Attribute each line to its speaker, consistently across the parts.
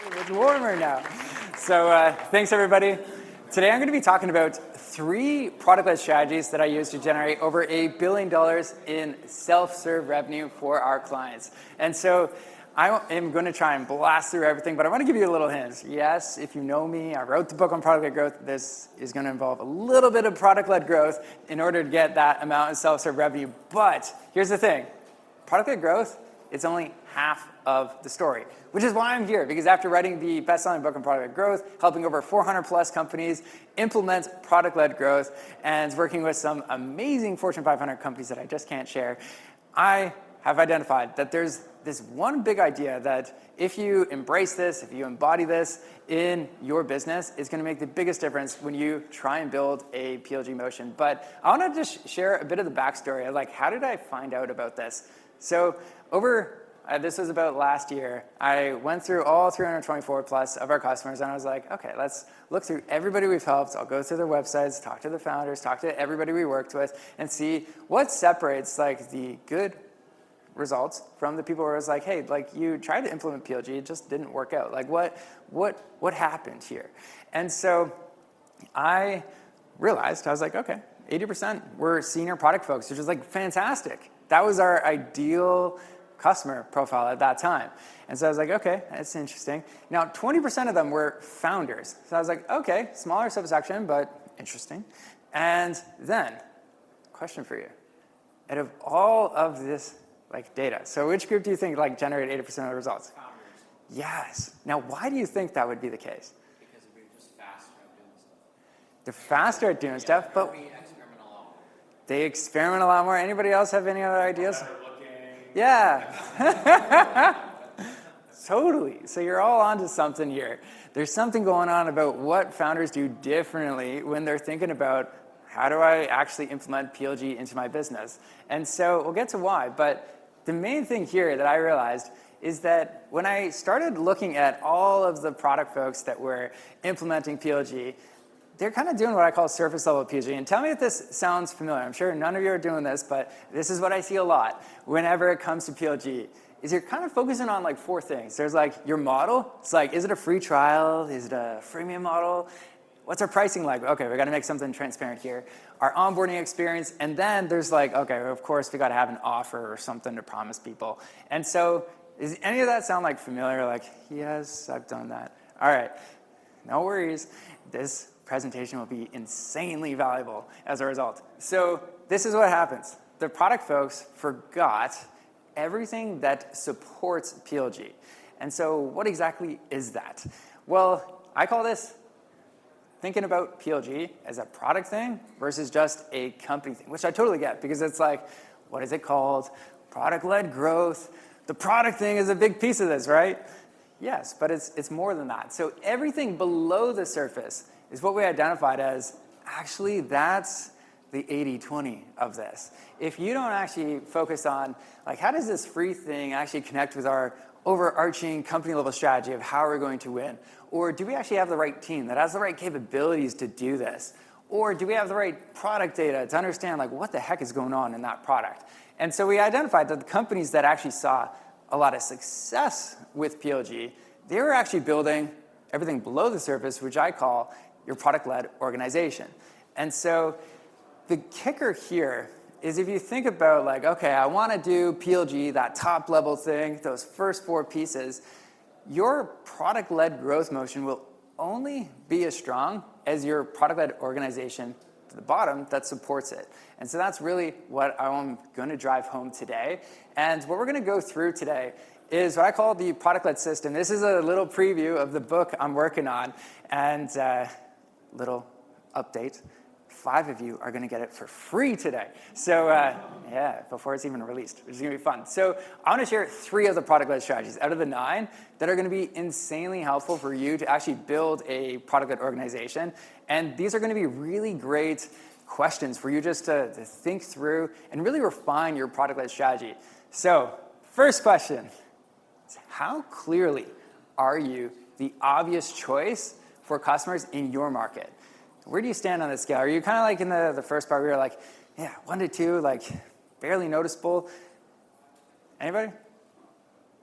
Speaker 1: It's warmer now. So thanks, everybody. Today I'm going to be talking about 3 product-led strategies that I use to generate over $1 billion in self-serve revenue for our clients. And so I am going to try and blast through everything, but I want to give you a little hint. Yes, if you know me, I wrote the book on product-led growth. This is going to involve a little bit of product-led growth in order to get that amount of self-serve revenue. But here's the thing. Product-led growth, it's only half of the story, which is why I'm here, because after writing the best-selling book on product-led growth, helping over 400-plus companies implement product-led growth, and working with some amazing Fortune 500 companies that I just can't share, I have identified that there's this one big idea that if you embrace this, if you embody this in your business, it's going to make the biggest difference when you try and build a PLG motion. But I want to just share a bit of the backstory of, like, how did I find out about this? So this was about last year. I went through all 324 plus of our customers, and I was like, okay, let's look through everybody we've helped. I'll go through their websites, talk to the founders, talk to everybody we worked with, and see what separates, like, the good results from the people where it was like, hey, like, you tried to implement PLG, it just didn't work out. Like, what happened here? And so I realized, I was like, okay, 80% were senior product folks, which is, like, fantastic. That was our ideal customer profile at that time. And so I was like, okay, that's interesting. Now, 20% of them were founders. So I was like, okay, smaller subsection, but interesting. And then, question for you. Out of all of this, like, data, so which group do you think, like, generated 80% of the results?
Speaker 2: Founders.
Speaker 1: Yes. Now, why do you think that would be the case?
Speaker 2: Because we're just faster at doing stuff.
Speaker 1: They're faster at doing stuff, but
Speaker 2: we experiment a lot more.
Speaker 1: they experiment a lot more. Anybody else have any other ideas?
Speaker 2: Better looking.
Speaker 1: Yeah. Totally. So you're all onto something here. There's something going on about what founders do differently when they're thinking about, how do I actually implement PLG into my business? And so we'll get to why. But the main thing here that I realized is that when I started looking at all of the product folks that were implementing PLG, they're kind of doing what I call surface-level PLG. And tell me if this sounds familiar. I'm sure none of you are doing this, but this is what I see a lot whenever it comes to PLG, is you're kind of focusing on, like, 4 things. There's, like, your model. It's like, is it a free trial? Is it a freemium model? What's our pricing like? Okay, we got to make something transparent here. Our onboarding experience, and then there's, like, okay, of course we got to have an offer or something to promise people. And so, does any of that sound, like, familiar? Like, yes, I've done that. All right, no worries. This presentation will be insanely valuable as a result. So this is what happens. The product folks forgot everything that supports PLG. And so what exactly is that? Well, I call this thinking about PLG as a product thing versus just a company thing, which I totally get, because it's like, what is it called? Product-led growth. The product thing is a big piece of this, right? Yes, but it's more than that. So everything below the surface is what we identified as, actually, that's the 80-20 of this. If you don't actually focus on, like, how does this free thing actually connect with our overarching company-level strategy of how we're going to win? Or do we actually have the right team that has the right capabilities to do this? Or do we have the right product data to understand, like, what the heck is going on in that product? And so we identified that the companies that actually saw a lot of success with PLG, they were actually building everything below the surface, which I call your product-led organization. And so the kicker here is, if you think about, like, okay, I want to do PLG, that top-level thing, those first 4 pieces, your product-led growth motion will only be as strong as your product-led organization to the bottom that supports it. And so that's really what I'm going to drive home today. And what we're going to go through today is what I call the product-led system. This is a little preview of the book I'm working on. And little update. 5 of you are going to get it for free today. So yeah, before it's even released, which is going to be fun. So I want to share 3 of the product-led strategies out of the 9 that are going to be insanely helpful for you to actually build a product-led organization. And these are going to be really great questions for you just to think through and really refine your product-led strategy. So first question is, how clearly are you the obvious choice for customers in your market? Where do you stand on this scale? Are you kind of like in the first part where you're like, yeah, 1 to 2, like, barely noticeable? Anybody?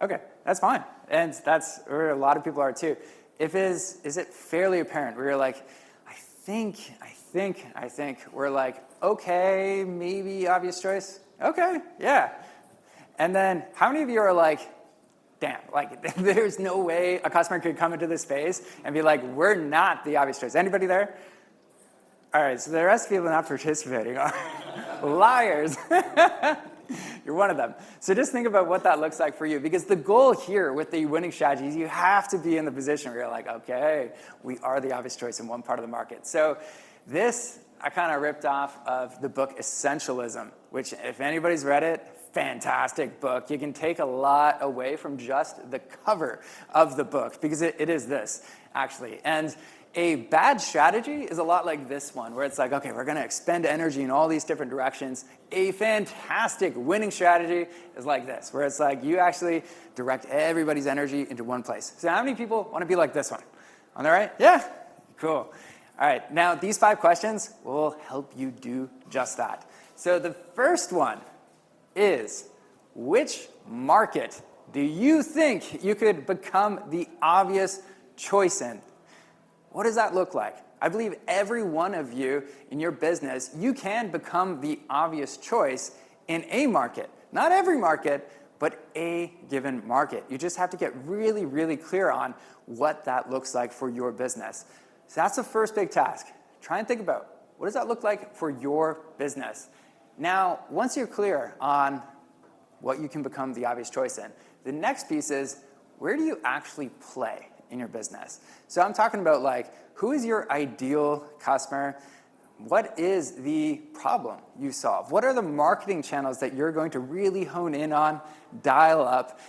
Speaker 1: Okay, that's fine. and that's where a lot of people are too. Is it fairly apparent where you're like, I think, we're like, okay, maybe obvious choice? Okay, yeah. And then how many of you are like, damn, like there's no way a customer could come into this space and be like, we're not the obvious choice. Anybody there? All right, so the rest of people not participating are liars. You're one of them. So just think about what that looks like for you, because the goal here with the winning strategies, you have to be in the position where you're like, okay, we are the obvious choice in one part of the market. So this I kind of ripped off of the book Essentialism, which if anybody's read it, fantastic book. You can take a lot away from just the cover of the book, because it is this, actually. And a bad strategy is a lot like this one, where it's like, okay, we're going to expend energy in all these different directions. A fantastic winning strategy is like this, where it's like you actually direct everybody's energy into one place. So how many people want to be like this one? On the right? Yeah? Cool. All right, now these 5 questions will help you do just that. So the first one is, which market do you think you could become the obvious choice in? What does that look like? I believe every one of you in your business, you can become the obvious choice in a market. Not every market, but a given market. You just have to get really, really clear on what that looks like for your business. So that's the first big task. Try and think about, what does that look like for your business? Now, once you're clear on what you can become the obvious choice in, the next piece is, where do you actually play in your business? So I'm talking about, like, who is your ideal customer? What is the problem you solve? What are the marketing channels that you're going to really hone in on, dial up?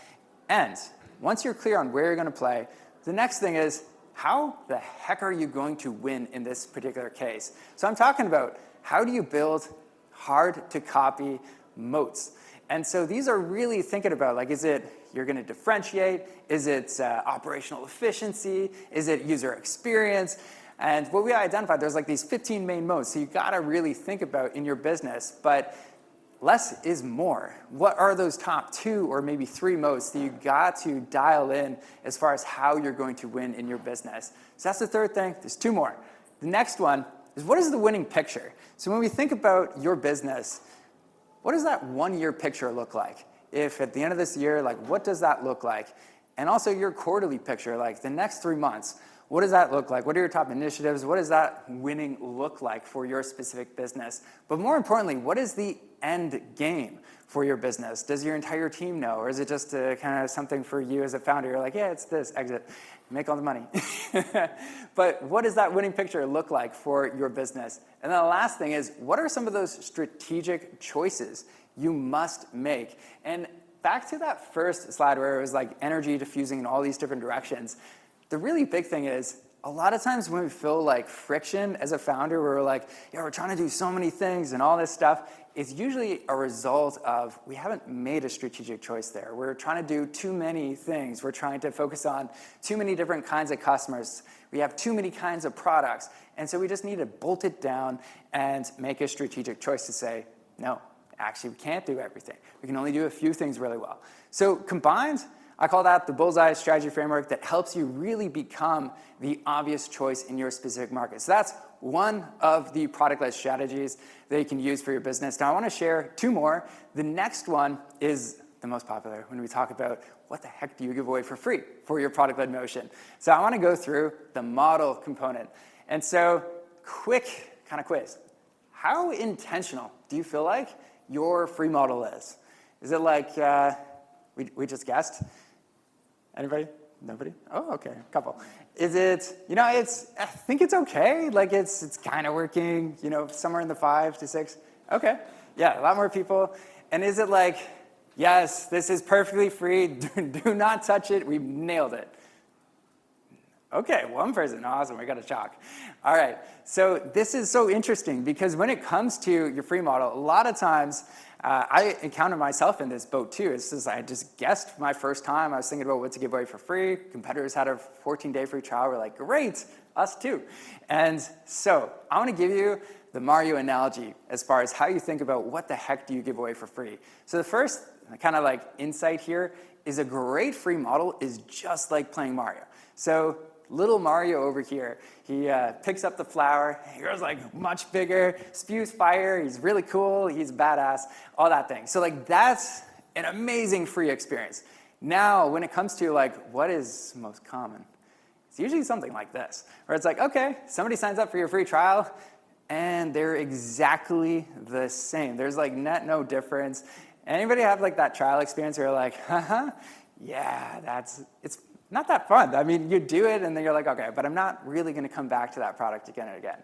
Speaker 1: And once you're clear on where you're going to play, the next thing is, how the heck are you going to win in this particular case? So I'm talking about, how do you build hard to copy moats? And so these are really thinking about, like, is it you're going to differentiate? Is it operational efficiency? Is it user experience? And what we identified, there's like these 15 main moats. So you got to really think about in your business, but less is more. What are those top 2 or maybe 3 moats that you got to dial in as far as how you're going to win in your business? So that's the third thing. There's 2 more. The next one is, what is the winning picture? So when we think about your business, what does that 1-year picture look like? If at the end of this year, like, what does that look like? And also your quarterly picture, like the next 3 months, what does that look like? What are your top initiatives? What does that winning look like for your specific business? But more importantly, what is the end game for your business? Does your entire team know? Or is it just kind of something for you as a founder? You're like, yeah, it's this, exit, make all the money. But what does that winning picture look like for your business? And then the last thing is, what are some of those strategic choices you must make? And back to that first slide where it was like energy diffusing in all these different directions, the really big thing is, a lot of times when we feel like friction as a founder, we're like, yeah, we're trying to do so many things and all this stuff, it's usually a result of we haven't made a strategic choice there. We're trying to do too many things. We're trying to focus on too many different kinds of customers. We have too many kinds of products. And so we just need to bolt it down and make a strategic choice to say, no, actually, we can't do everything. We can only do a few things really well. So combined, I call that the Bullseye Strategy framework that helps you really become the obvious choice in your specific market. So that's one of the product-led strategies that you can use for your business. Now, I want to share 2 more. The next one is the most popular when we talk about what the heck do you give away for free for your product-led motion. So I want to go through the model component. And so, quick kind of quiz. How intentional do you feel like your free model is? Is it like we just guessed? Anybody? Nobody? Oh, okay, a couple. Is it, I think it's okay. Like it's kind of working, somewhere in the 5 to 6. Okay, yeah, a lot more people. And is it like, yes, this is perfectly free. Do not touch it. We've nailed it. Okay, 1 person. Awesome, we got a chalk. All right, so this is so interesting because when it comes to your free model, a lot of times I encounter myself in this boat too. It's just I just guessed my first time. I was thinking about what to give away for free. Competitors had a 14-day free trial. We're like, great, us too. And so I want to give you the Mario analogy as far as how you think about what the heck do you give away for free. So the first kind of like insight here is a great free model is just like playing Mario. So little Mario over here, he picks up the flower, he grows like much bigger, spews fire, he's really cool, he's badass, all that thing. So like that's an amazing free experience. Now, when it comes to like what is most common, it's usually something like this, where it's like, okay, somebody signs up for your free trial, and they're exactly the same. There's like no difference. Anybody have like that trial experience where you're like, yeah, it's not that fun. I mean, you do it, and then you're like, okay, but I'm not really going to come back to that product again and again.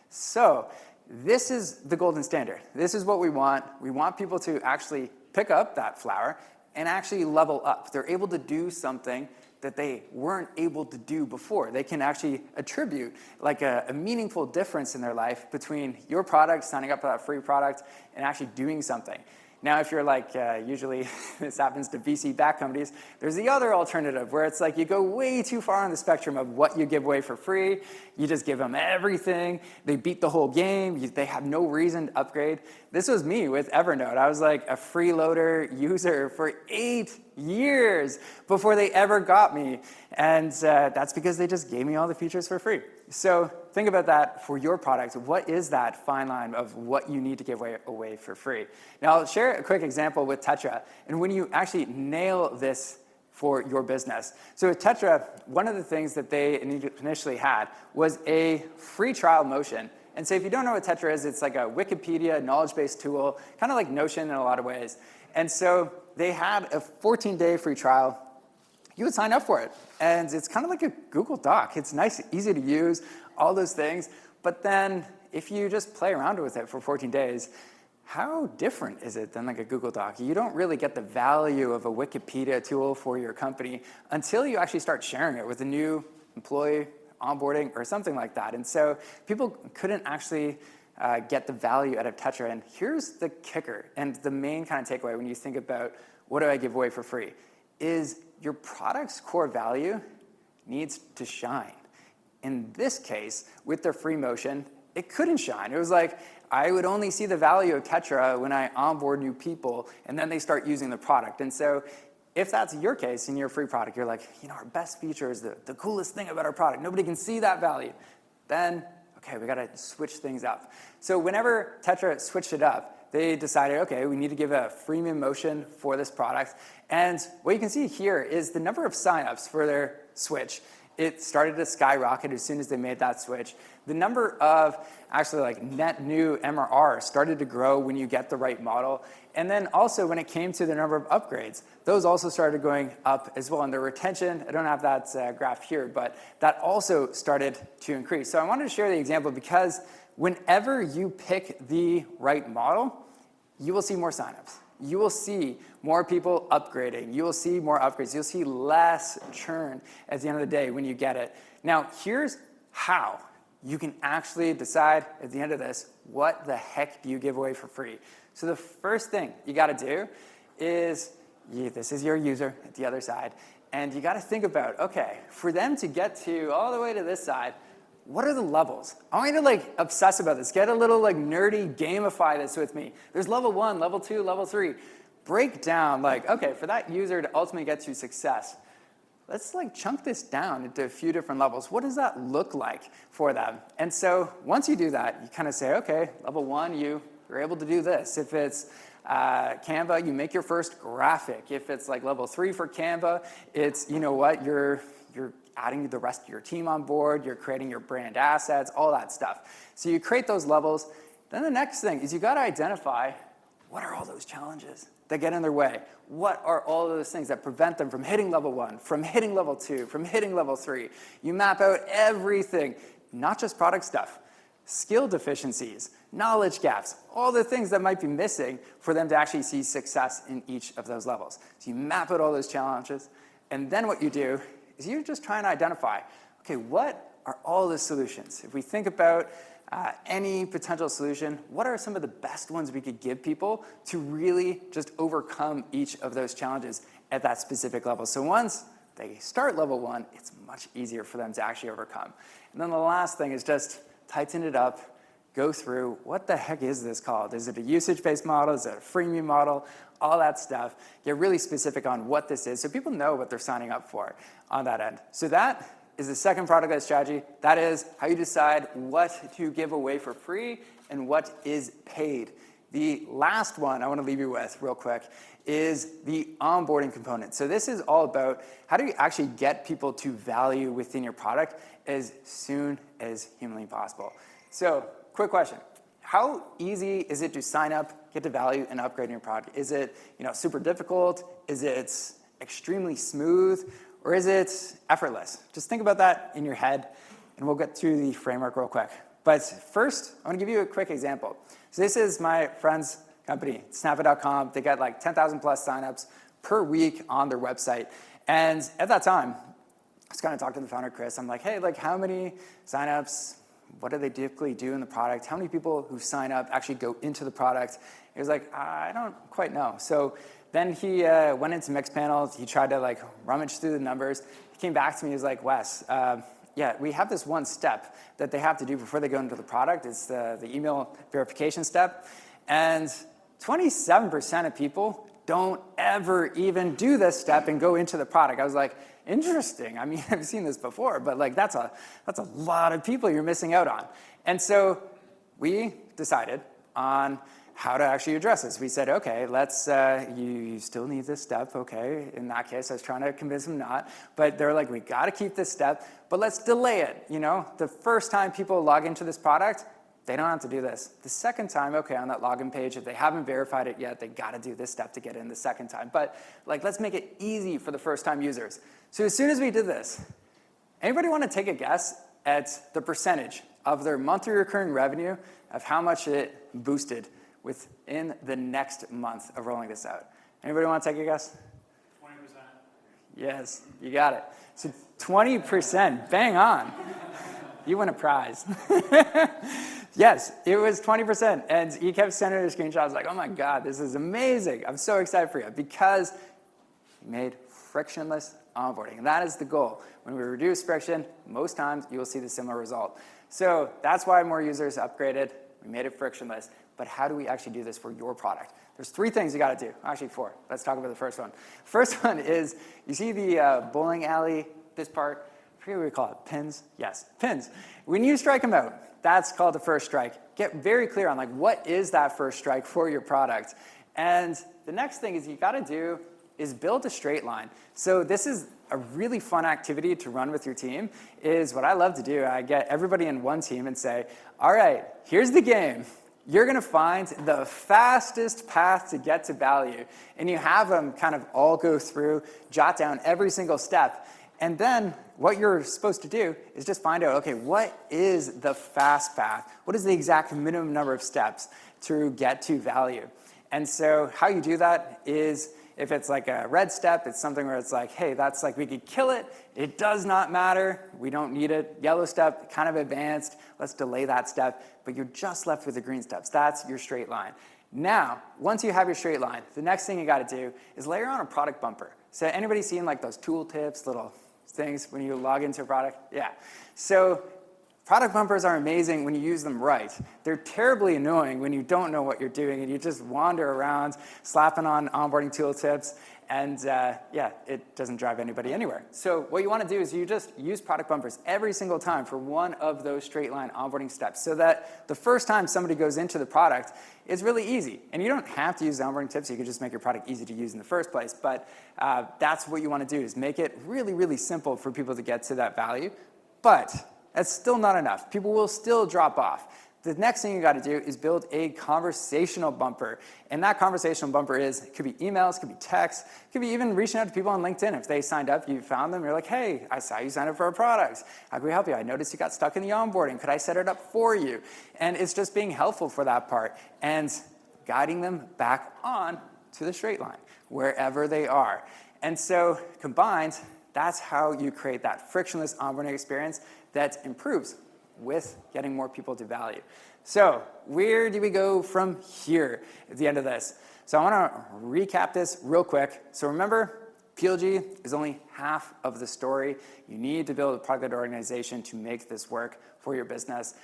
Speaker 1: So this is the golden standard. This is what we want. We want people to actually pick up that flower and actually level up. They're able to do something that they weren't able to do before. They can actually attribute like a meaningful difference in their life between your product, signing up for that free product, and actually doing something. Now, if you're like, usually this happens to VC-backed companies, there's the other alternative where it's like you go way too far on the spectrum of what you give away for free. You just give them everything. They beat the whole game. They have no reason to upgrade. This was me with Evernote. I was like a freeloader user for 8 years before they ever got me. And that's because they just gave me all the features for free. So think about that for your product. What is that fine line of what you need to give away for free? Now, I'll share a quick example with Tetra. And when you actually nail this for your business. So with Tetra, one of the things that they initially had was a free trial motion. And so if you don't know what Tetra is, it's like a Wikipedia knowledge-based tool, kind of like Notion in a lot of ways. And so they had a 14-day free trial. You would sign up for it. And it's kind of like a Google Doc. It's nice, easy to use, all those things. But then if you just play around with it for 14 days, how different is it than like a Google Doc? You don't really get the value of a Wikipedia tool for your company until you actually start sharing it with a new employee, onboarding, or something like that. And so people couldn't actually get the value out of Tetra. And here's the kicker, and the main kind of takeaway when you think about what do I give away for free, is your product's core value needs to shine. In this case, with their free motion, it couldn't shine. It was like, I would only see the value of Tetra when I onboard new people, and then they start using the product. And so if that's your case in your free product, you're like, our best feature is the coolest thing about our product. Nobody can see that value. Then, okay, we got to switch things up. So whenever Tetra switched it up, they decided, okay, we need to give a freemium motion for this product. And what you can see here is the number of signups for their switch. It started to skyrocket as soon as they made that switch. The number of actually like net new MRR started to grow when you get the right model. And then also when it came to the number of upgrades, those also started going up as well. And the retention, I don't have that graph here, but that also started to increase. So I wanted to share the example because whenever you pick the right model, you will see more signups. You will see more people upgrading. You will see more upgrades. You'll see less churn at the end of the day when you get it. Now, here's how you can actually decide at the end of this, what the heck do you give away for free? So the first thing you got to do is, this is your user at the other side, and you got to think about, okay, for them to get to all the way to this side, what are the levels? I want you to like obsess about this. Get a little like nerdy, gamify this with me. There's level 1, level 2, level 3. Break down like, okay, for that user to ultimately get to success, let's like chunk this down into a few different levels. What does that look like for them? And so once you do that, you kind of say, okay, level 1, you're able to do this. If it's Canva, you make your first graphic. If it's like level 3 for Canva, it's, you're adding the rest of your team on board, you're creating your brand assets, all that stuff. So you create those levels. Then the next thing is you got to identify what are all those challenges that get in their way? What are all of those things that prevent them from hitting level 1, from hitting level 2, from hitting level 3? You map out everything, not just product stuff, skill deficiencies, knowledge gaps, all the things that might be missing for them to actually see success in each of those levels. So you map out all those challenges, and then what you do is you're just trying to identify, okay, what are all the solutions? If we think about any potential solution, what are some of the best ones we could give people to really just overcome each of those challenges at that specific level? So once they start level 1, it's much easier for them to actually overcome. And then the last thing is just tighten it up, go through what the heck is this called? Is it a usage-based model? Is it a freemium model? All that stuff. Get really specific on what this is so people know what they're signing up for on that end. So that is the second product-led strategy. That is how you decide what to give away for free and what is paid. The last one I want to leave you with real quick is the onboarding component. So this is all about how do you actually get people to value within your product as soon as humanly possible. So quick question. How easy is it to sign up, get to value, and upgrade your product? Is it super difficult? Is it extremely smooth? Or is it effortless? Just think about that in your head, and we'll get through the framework real quick. But first, I want to give you a quick example. So this is my friend's company, Snappr.com. They got like 10,000 plus signups per week on their website. And at that time, I was kind of talking to the founder, Chris. I'm like, hey, like how many signups? What do they typically do in the product? How many people who sign up actually go into the product? He was like, I don't quite know. So then he went into Mixpanel. He tried to like rummage through the numbers. He came back to me. He was like, Wes, yeah, we have this one step that they have to do before they go into the product. It's the email verification step. And 27% of people don't ever even do this step and go into the product. I was like, interesting. I mean, I've seen this before, but like that's a lot of people you're missing out on. And so we decided on how to actually address this. We said, okay, let's, you still need this step, okay. In that case, I was trying to convince them not, but they're like, we gotta keep this step, but let's delay it, The first time people log into this product, they don't have to do this. The second time, okay, on that login page, if they haven't verified it yet, they gotta do this step to get in the second time. But like, let's make it easy for the first time users. So as soon as we did this, anybody wanna take a guess at the percentage of their monthly recurring revenue of how much it boosted within the next month of rolling this out? Anybody want to take a guess?
Speaker 2: 20%.
Speaker 1: Yes, you got it. So 20%, bang on. You win a prize. Yes, it was 20%. And he kept sending us screenshots. I was like, oh my God, this is amazing. I'm so excited for you because we made frictionless onboarding. And that is the goal. When we reduce friction, most times you will see the similar result. So that's why more users upgraded. We made it frictionless. But how do we actually do this for your product? There's 3 things you got to do. Actually, 4. Let's talk about the first one. First one is, you see the bowling alley, this part? I forget what we call it. Pins? Yes, pins. When you strike them out, that's called the first strike. Get very clear on like what is that first strike for your product. And the next thing is you got to do is build a straight line. So this is a really fun activity to run with your team, is what I love to do. I get everybody in one team and say, all right, here's the game. You're going to find the fastest path to get to value. And you have them kind of all go through, jot down every single step. And then what you're supposed to do is just find out, okay, what is the fast path? What is the exact minimum number of steps to get to value? And so how you do that is, if it's like a red step, it's something where it's like, hey, that's like we could kill it. It does not matter. We don't need it. Yellow step, kind of advanced. Let's delay that step. But you're just left with the green steps. That's your straight line. Now, once you have your straight line, the next thing you got to do is layer on a product bumper. So anybody seen like those tool tips, little things when you log into a product? Yeah. So product bumpers are amazing when you use them right. They're terribly annoying when you don't know what you're doing and you just wander around slapping on onboarding tool tips, and yeah, it doesn't drive anybody anywhere. So what you want to do is you just use product bumpers every single time for one of those straight line onboarding steps so that the first time somebody goes into the product, it's really easy. And you don't have to use the onboarding tips. You could just make your product easy to use in the first place. But that's what you want to do, is make it really, really simple for people to get to that value. But that's still not enough. People will still drop off. The next thing you got to do is build a conversational bumper. And that conversational bumper it could be emails, it could be text, it could be even reaching out to people on LinkedIn. If they signed up, you found them, you're like, hey, I saw you signed up for our products. How can we help you? I noticed you got stuck in the onboarding. Could I set it up for you? And it's just being helpful for that part and guiding them back on to the straight line, wherever they are. And so combined, that's how you create that frictionless onboarding experience that improves with getting more people to value. So where do we go from here at the end of this? So I want to recap this real quick. So remember, PLG is only half of the story. You need to build a product organization to make this work for your business.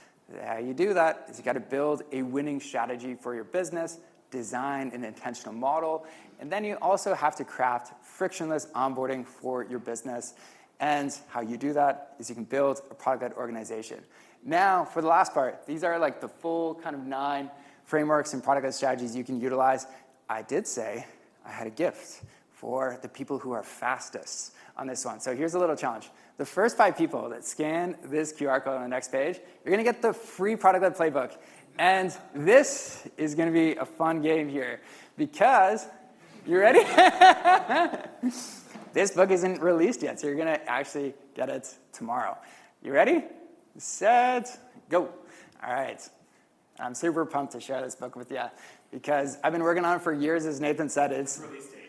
Speaker 1: How you do that is you got to build a winning strategy for your business, design an intentional model, and then you also have to craft frictionless onboarding for your business. And how you do that is you can build a product-led organization. Now, for the last part, these are like the full kind of 9 frameworks and product-led strategies you can utilize. I did say I had a gift for the people who are fastest on this one. So here's a little challenge. The first 5 people that scan this QR code on the next page, you're going to get the free product-led playbook. And this is going to be a fun game here because, you ready? This book isn't released yet, so you're going to actually get it tomorrow. You ready? Set, go. All right. I'm super pumped to share this book with you because I've been working on it for years, as Nathan said. It's release date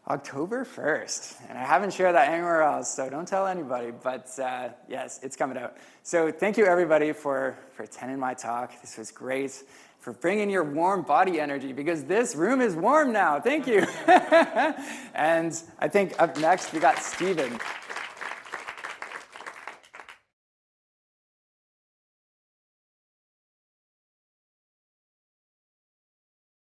Speaker 1: October 1st, and I haven't shared that anywhere else, so don't tell anybody, but yes, it's coming out. So thank you, everybody, for attending my talk. This was great. For bringing your warm body energy, because this room is warm now. Thank you. And I think up next, we got Steven.